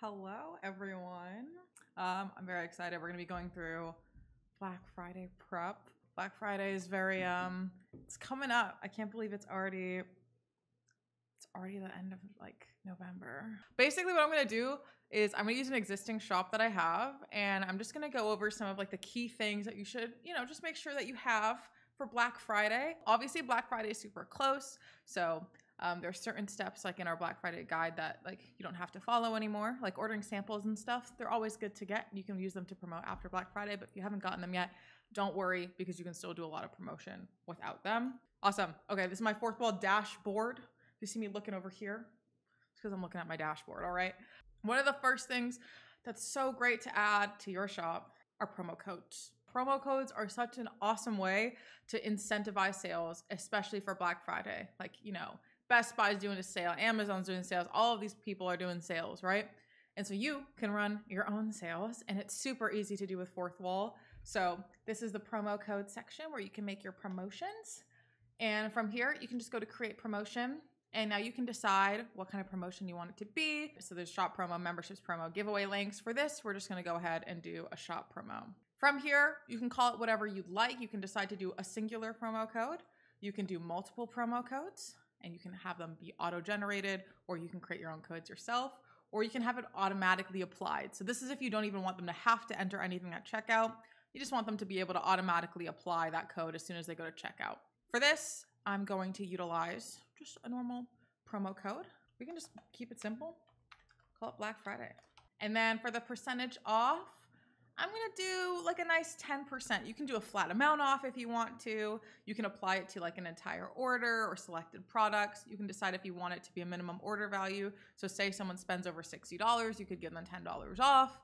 Hello, everyone. I'm very excited. We're gonna be going through Black Friday prep. Black Friday is very it's coming up. I can't believe it's already the end of like November. Basically, what I'm gonna do is I'm gonna use an existing shop that I have, and I'm just gonna go over some of like the key things that you should, just make sure that you have for Black Friday. Obviously, Black Friday is super close, so there's certain steps like in our Black Friday guide that like you don't have to follow anymore, like ordering samples and stuff. They're always good to get. You can use them to promote after Black Friday, but if you haven't gotten them yet, don't worry because you can still do a lot of promotion without them. Awesome. Okay, this is my Fourthwall dashboard. If you see me looking over here, it's because I'm looking at my dashboard, all right? One of the first things that's so great to add to your shop are promo codes. Promo codes are such an awesome way to incentivize sales, especially for Black Friday. Like, Best Buy's doing a sale, Amazon's doing sales, all of these people are doing sales, right? And so you can run your own sales, and it's super easy to do with Fourthwall. So this is the promo code section where you can make your promotions. And from here, you can just go to create promotion. And now you can decide what kind of promotion you want it to be. So there's shop promo, memberships promo, giveaway links. For this, we're just gonna go ahead and do a shop promo. From here, you can call it whatever you'd like. You can decide to do a singular promo code. You can do multiple promo codes, and you can have them be auto-generated, or you can create your own codes yourself, or you can have it automatically applied. So this is if you don't even want them to have to enter anything at checkout. You just want them to be able to automatically apply that code as soon as they go to checkout. For this, I'm going to utilize just a normal promo code. We can just keep it simple, call it Black Friday. And then for the percentage off, I'm gonna do like a nice 10%. You can do a flat amount off if you want to. You can apply it to like an entire order or selected products. You can decide if you want it to be a minimum order value. So say someone spends over $60, you could give them $10 off.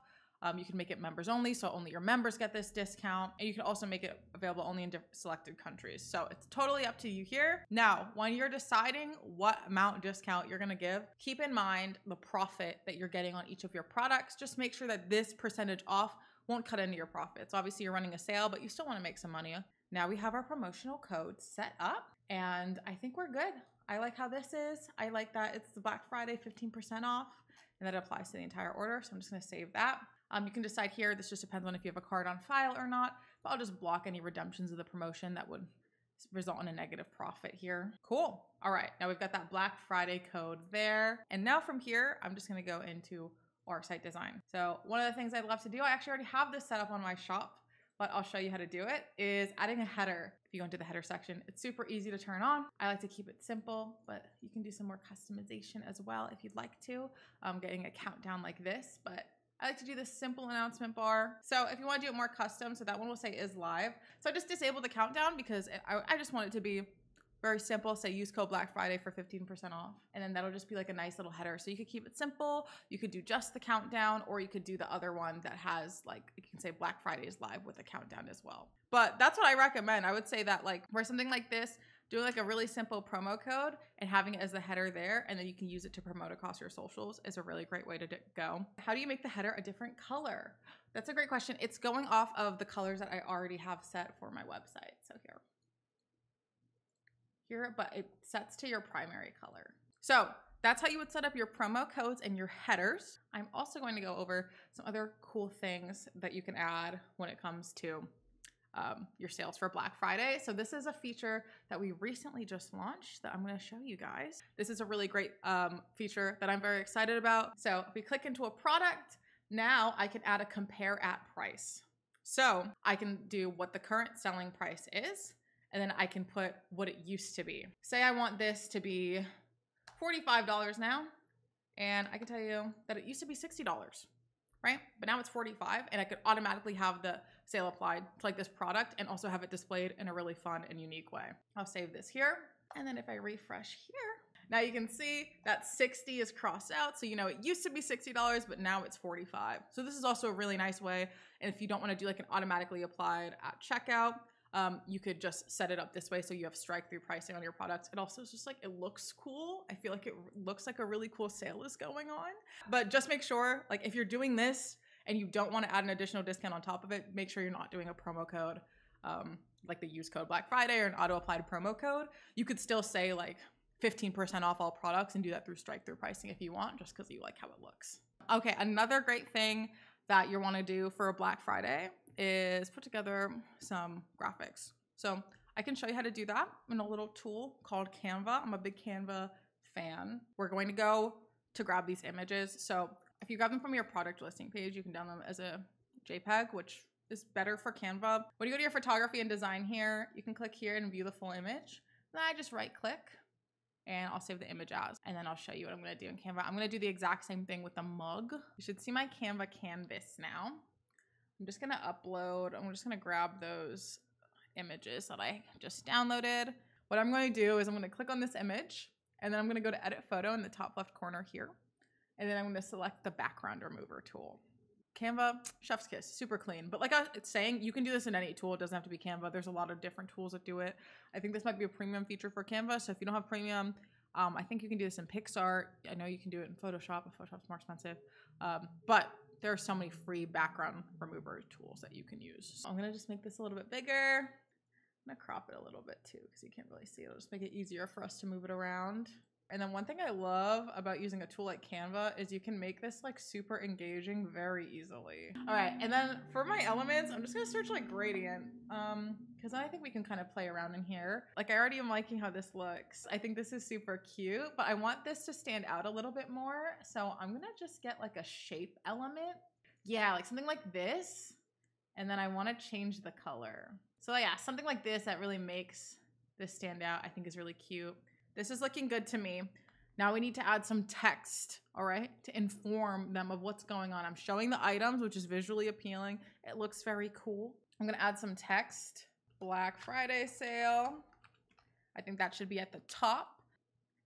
You can make it members only, so only your members get this discount. And you can also make it available only in selected countries. So it's totally up to you here. Now, when you're deciding what amount discount you're gonna give, keep in mind the profit that you're getting on each of your products. Just make sure that this percentage off won't cut into your profits. Obviously, you're running a sale, but you still wanna make some money. Now we have our promotional code set up, and I think we're good. I like how this is. I like that it's the Black Friday 15% off, and that applies to the entire order. So I'm just gonna save that. You can decide here, this just depends on if you have a card on file or not, but I'll just block any redemptions of the promotion that would result in a negative profit here. Cool. All right, now we've got that Black Friday code there. And now from here, I'm just gonna go into our site design. So one of the things I'd love to do, I actually already have this set up on my shop, but I'll show you how to do it, is adding a header. If you go into the header section, it's super easy to turn on. I like to keep it simple, but you can do some more customization as well if you'd like to. Getting a countdown like this, but I like to do this simple announcement bar. So if you want to do it more custom, so that one will say is live. So I just disable the countdown because I just want it to be very simple. Say use code Black Friday for 15% off. And then that'll just be like a nice little header. So you could keep it simple. You could do just the countdown, or you could do the other one that has like, you can say Black Friday is live with a countdown as well. But that's what I recommend. I would say that like for something like this, doing like a really simple promo code and having it as the header there, and then you can use it to promote across your socials is a really great way to go. How do you make the header a different color? That's a great question. It's going off of the colors that I already have set for my website. So here, but it sets to your primary color. So that's how you would set up your promo codes and your headers. I'm also going to go over some other cool things that you can add when it comes to your sales for Black Friday. So this is a feature that we recently just launched that I'm going to show you guys. This is a really great feature that I'm very excited about. So if we click into a product, now I can add a compare at price. So I can do what the current selling price is, and then I can put what it used to be. Say I want this to be $45 now, and I can tell you that it used to be $60, right? But now it's $45, and I could automatically have the sale applied to like this product and also have it displayed in a really fun and unique way. I'll save this here. And then if I refresh here, now you can see that 60 is crossed out. So, it used to be $60, but now it's 45. So this is also a really nice way. And if you don't want to do like an automatically applied at checkout, you could just set it up this way so you have strike-through pricing on your products. It also is just like, it looks cool. I feel like it looks like a really cool sale is going on. But just make sure, like if you're doing this and you don't want to add an additional discount on top of it, make sure you're not doing a promo code, like the use code Black Friday or an auto-applied promo code. You could still say like 15% off all products and do that through strike-through pricing if you want, just because you like how it looks. Okay, another great thing that you want to do for a Black Friday is put together some graphics. So I can show you how to do that in a little tool called Canva. I'm a big Canva fan. We're going to go to grab these images. So if you grab them from your product listing page, you can download them as a JPEG, which is better for Canva. When you go to your photography and design here, you can click here and view the full image. Then I just right click and I'll save the image as, and then I'll show you what I'm gonna do in Canva. I'm gonna do the exact same thing with the mug. You should see my Canva canvas now. I'm just gonna grab those images that I just downloaded. What I'm going to do is I'm going to click on this image, and then I'm going to go to edit photo in the top left corner here. And then I'm going to select the background remover tool. Canva, chef's kiss, super clean. But like I was saying, you can do this in any tool. It doesn't have to be Canva. There's a lot of different tools that do it. I think this might be a premium feature for Canva. So if you don't have premium, I think you can do this in PixArt. I know you can do it in Photoshop, but Photoshop's more expensive. But there are so many free background remover tools that you can use. So I'm going to just make this a little bit bigger. I'm gonna crop it a little bit too because you can't really see it. It'll just make it easier for us to move it around. And then one thing I love about using a tool like Canva is you can make this like super engaging very easily. All right, and then for my elements, I'm just gonna search like gradient because I think we can kind of play around in here. Like I already am liking how this looks. I think this is super cute, but I want this to stand out a little bit more. So I'm gonna just get like a shape element. Yeah, like something like this. And then I wanna change the color. So yeah, something like this that really makes this stand out, I think is really cute. This is looking good to me. Now we need to add some text, all right, to inform them of what's going on. I'm showing the items, which is visually appealing. It looks very cool. I'm gonna add some text. Black Friday sale. I think that should be at the top.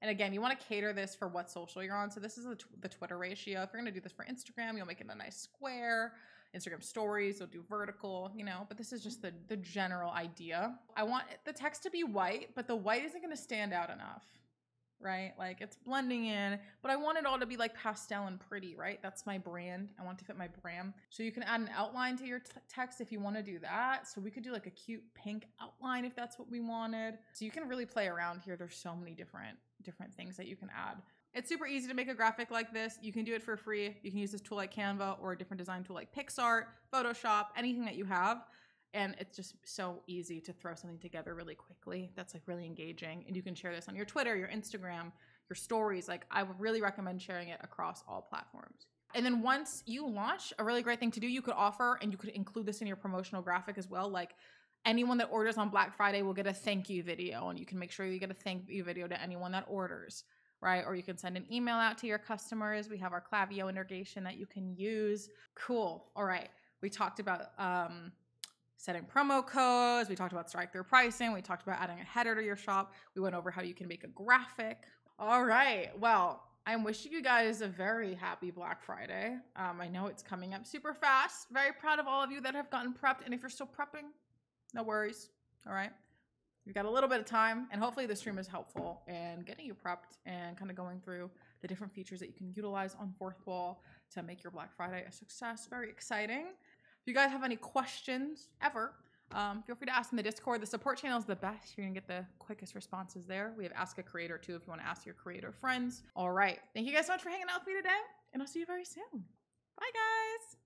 And again, you wanna cater this for what social you're on. So this is the Twitter ratio. If you're gonna do this for Instagram, you'll make it a nice square. Instagram stories, you'll do vertical, you know, but this is just the general idea. I want the text to be white, but the white isn't gonna stand out enough, right? Like it's blending in, but I want it all to be like pastel and pretty, right? That's my brand. I want to fit my brand. So you can add an outline to your text if you wanna do that. So we could do like a cute pink outline if that's what we wanted. So you can really play around here. There's so many different things that you can add. It's super easy to make a graphic like this. You can do it for free. You can use this tool like Canva or a different design tool like PixArt, Photoshop, anything that you have. And it's just so easy to throw something together really quickly. That's like really engaging. And you can share this on your Twitter, your Instagram, your stories. Like I would really recommend sharing it across all platforms. And then once you launch, a really great thing to do, you could offer, and you could include this in your promotional graphic as well. Like anyone that orders on Black Friday will get a thank you video, and you can make sure you get a thank you video to anyone that orders. Right? Or you can send an email out to your customers. We have our Klaviyo integration that you can use. Cool. All right. We talked about setting promo codes. We talked about strike-through pricing. We talked about adding a header to your shop. We went over how you can make a graphic. All right. Well, I'm wishing you guys a very happy Black Friday. I know it's coming up super fast. Very proud of all of you that have gotten prepped. And if you're still prepping, no worries. All right. You've got a little bit of time, and hopefully this stream is helpful in getting you prepped and kind of going through the different features that you can utilize on Fourthwall to make your Black Friday a success. Very exciting. If you guys have any questions ever, feel free to ask in the Discord. The support channel is the best. You're gonna get the quickest responses there. We have Ask a Creator too if you want to ask your creator friends. All right. Thank you guys so much for hanging out with me today, and I'll see you very soon. Bye, guys.